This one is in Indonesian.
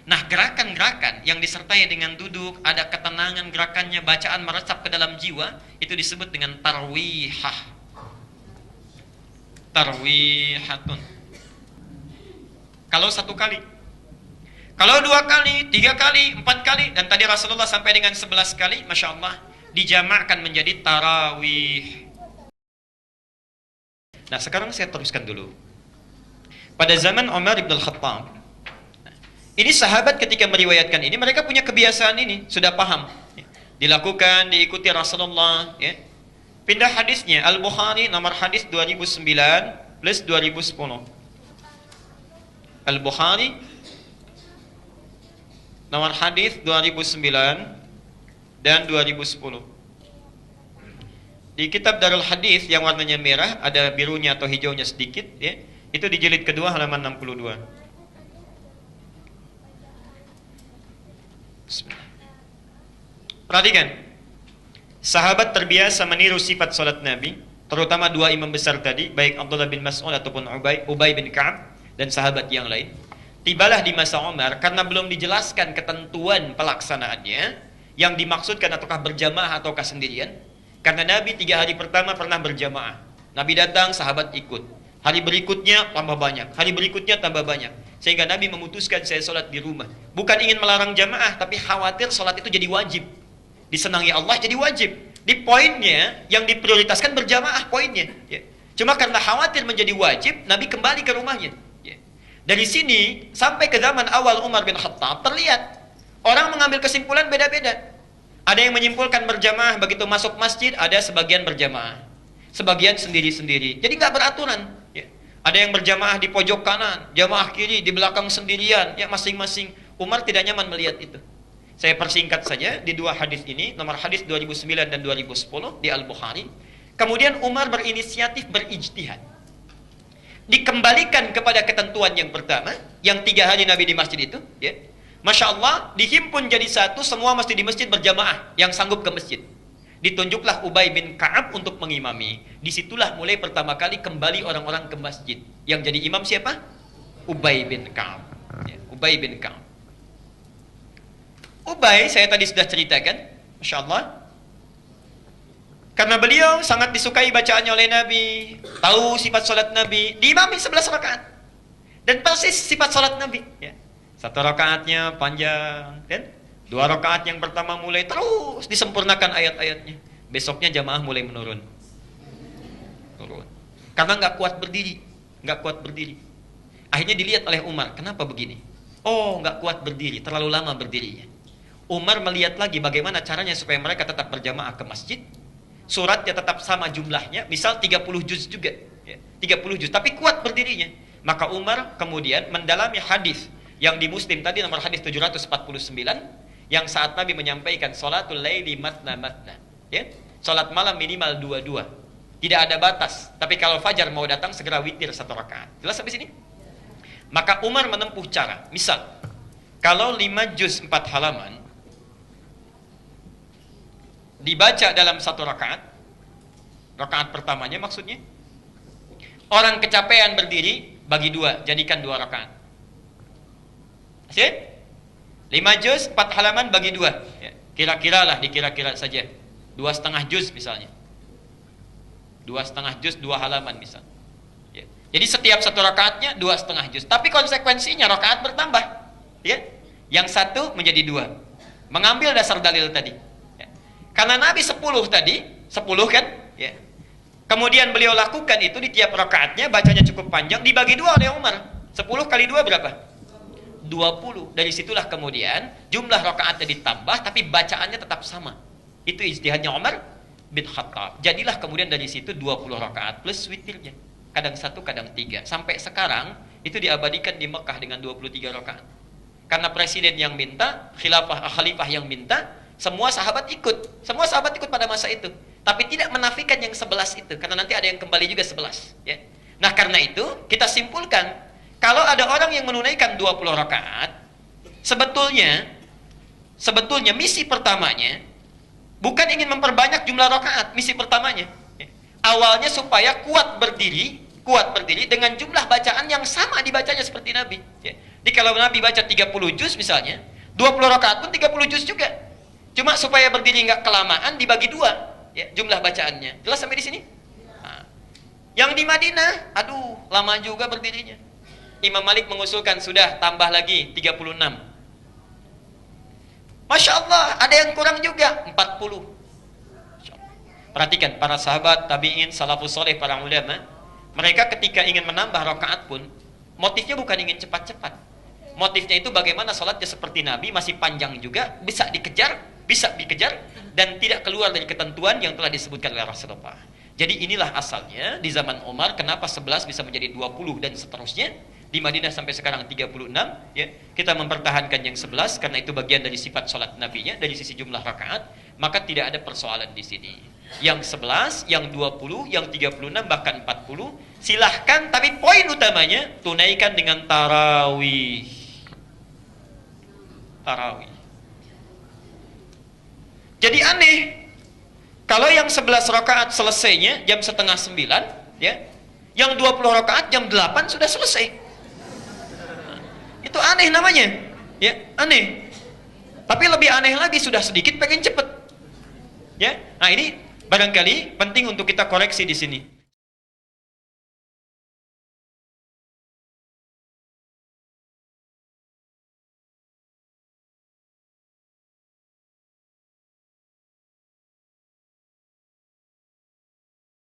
Nah, gerakan-gerakan yang disertai dengan duduk, ada ketenangan gerakannya, bacaan meresap ke dalam jiwa, itu disebut dengan tarwihah. Tarwihatun. Kalau satu kali. Kalau 2 kali, 3 kali, 4 kali, dan tadi Rasulullah sampai dengan 11 kali, Masya Allah, dijamakkan menjadi tarawih. Nah, sekarang saya teruskan dulu. Pada zaman Umar ibn al-Khattab, ini sahabat ketika meriwayatkan ini, mereka punya kebiasaan ini, sudah paham. Dilakukan, diikuti Rasulullah. Ya. Pindah hadisnya, Al-Bukhari nomor hadis 2009 plus 2010. Al-Bukhari nomor hadis 2009 dan 2010. Di kitab Darul Hadis yang warnanya merah, ada birunya atau hijaunya sedikit, ya. Itu di jilid kedua halaman 62. Perhatikan, sahabat terbiasa meniru sifat salat Nabi, terutama 2 imam besar tadi, baik Abdullah bin Mas'ud ataupun Ubay bin Ka'ab dan sahabat yang lain. Tibalah di masa Umar, karena belum dijelaskan ketentuan pelaksanaannya, yang dimaksudkan ataukah berjamaah ataukah sendirian. Karena Nabi 3 hari pertama pernah berjamaah. Nabi datang, sahabat ikut. Hari berikutnya tambah banyak, hari berikutnya tambah banyak. Sehingga Nabi memutuskan saya sholat di rumah. Bukan ingin melarang jamaah, tapi khawatir sholat itu jadi wajib. Disenangi Allah jadi wajib. Di poinnya, yang diprioritaskan berjamaah poinnya. Ya. Cuma karena khawatir menjadi wajib, Nabi kembali ke rumahnya. Ya. Dari sini, sampai ke zaman awal Umar bin Khattab, terlihat orang mengambil kesimpulan beda-beda. Ada yang menyimpulkan berjamaah, begitu masuk masjid, ada sebagian berjamaah. Sebagian sendiri-sendiri. Jadi nggak beraturan. Ya. Ada yang berjamaah di pojok kanan, jamaah kiri, di belakang sendirian, ya masing-masing. Umar tidak nyaman melihat itu. Saya persingkat saja di 2 hadis ini, nomor hadis 2009 dan 2010 di Al-Bukhari. Kemudian Umar berinisiatif berijtihad. Dikembalikan kepada ketentuan yang pertama, yang 3 hari Nabi di masjid itu, ya. Masya Allah, dihimpun jadi satu, semua mesti di masjid berjamaah, yang sanggup ke masjid. Ditunjuklah Ubay bin Ka'ab untuk mengimami. Disitulah mulai pertama kali kembali orang-orang ke masjid. Yang jadi imam siapa? Ubay bin Ka'ab. Ya, Ubay bin Ka'ab. Ubay, saya tadi sudah ceritakan, Masya Allah, karena beliau sangat disukai bacaannya oleh Nabi, tahu sifat salat Nabi, diimami 11 rakaat. Dan persis sifat salat Nabi. Ya. 1 rakaatnya panjang, kan? 2 rakaat yang pertama mulai terus disempurnakan ayat-ayatnya. Besoknya jamaah mulai menurun. Karena nggak kuat berdiri. Akhirnya dilihat oleh Umar, kenapa begini? Oh, nggak kuat berdiri, terlalu lama berdirinya. Umar melihat lagi bagaimana caranya supaya mereka tetap berjamaah ke masjid. Suratnya tetap sama jumlahnya, misal 30 juz juga. Ya, 30 juz, tapi kuat berdirinya. Maka Umar kemudian mendalami hadis yang di Muslim tadi nomor hadis 749, yang saat Nabi menyampaikan salatul laili matna matna, ya, salat malam minimal 2-2, tidak ada batas. Tapi kalau fajar mau datang segera witir 1 rakaat. Jelas sampai sini? Maka Umar menempuh cara, misal kalau 5 juz 4 halaman dibaca dalam 1 rakaat, rakaat pertamanya maksudnya, orang kecapean berdiri, bagi 2, jadikan 2 rakaat. Sip? 5 juz 4 halaman bagi 2, ya. Kira-kira lah, dikira-kira saja 2,5 juz misalnya, 2,5 juz 2 halaman misal, ya. Jadi setiap 1 rakaatnya 2,5 juz, tapi konsekuensinya rakaat bertambah, ya. Yang 1 menjadi 2, mengambil dasar dalil tadi, ya. Karena Nabi 10 tadi 10 kan, ya. Kemudian beliau lakukan itu di tiap rakaatnya, bacanya cukup panjang, dibagi 2 oleh Umar. 10 kali 2 berapa? 20. Dari situlah kemudian jumlah rakaatnya ditambah, tapi bacaannya tetap sama. Itu ijtihadnya Umar bin Khattab. Jadilah kemudian dari situ 20 rakaat plus witirnya. Kadang 1, kadang 3. Sampai sekarang itu diabadikan di Mekah dengan 23 rakaat. Karena presiden yang minta, khalifah yang minta, semua sahabat ikut. Semua sahabat ikut pada masa itu. Tapi tidak menafikan yang 11 itu, karena nanti ada yang kembali juga 11, ya. Nah, karena itu kita simpulkan, kalau ada orang yang menunaikan 20 rakaat, sebetulnya misi pertamanya bukan ingin memperbanyak jumlah rakaat, misi pertamanya. Awalnya supaya kuat berdiri dengan jumlah bacaan yang sama dibacanya seperti Nabi. Jadi kalau Nabi baca 30 juz misalnya, 20 rakaat pun 30 juz juga. Cuma supaya berdiri nggak kelamaan dibagi dua, ya, jumlah bacaannya. Jelas sampai di sini? Nah. Yang di Madinah, aduh, lama juga berdirinya. Imam Malik mengusulkan sudah tambah lagi 36. Masya Allah, ada yang kurang juga 40. Perhatikan para sahabat, tabi'in, salafus soleh, para ulama, mereka ketika ingin menambah rakaat pun motifnya bukan ingin cepat-cepat. Motifnya itu bagaimana sholatnya seperti Nabi, masih panjang juga, bisa dikejar, dan tidak keluar dari ketentuan yang telah disebutkan oleh Rasulullah. Jadi inilah asalnya di zaman Umar kenapa 11 bisa menjadi 20 dan seterusnya. Di Madinah sampai sekarang 36, ya. Kita mempertahankan yang 11 karena itu bagian dari sifat sholat Nabi-nya dari sisi jumlah rakaat, maka tidak ada persoalan di sini. Yang 11, yang 20, yang 36 bahkan 40, silahkan, tapi poin utamanya tunaikan dengan tarawih. Tarawih. Jadi aneh kalau yang 11 rakaat selesainya jam setengah 9, ya, yang 20 rakaat jam 8 sudah selesai. Itu aneh namanya, ya, aneh. Tapi lebih aneh lagi, sudah sedikit pengen cepet, ya. Nah ini barangkali penting untuk kita koreksi di sini.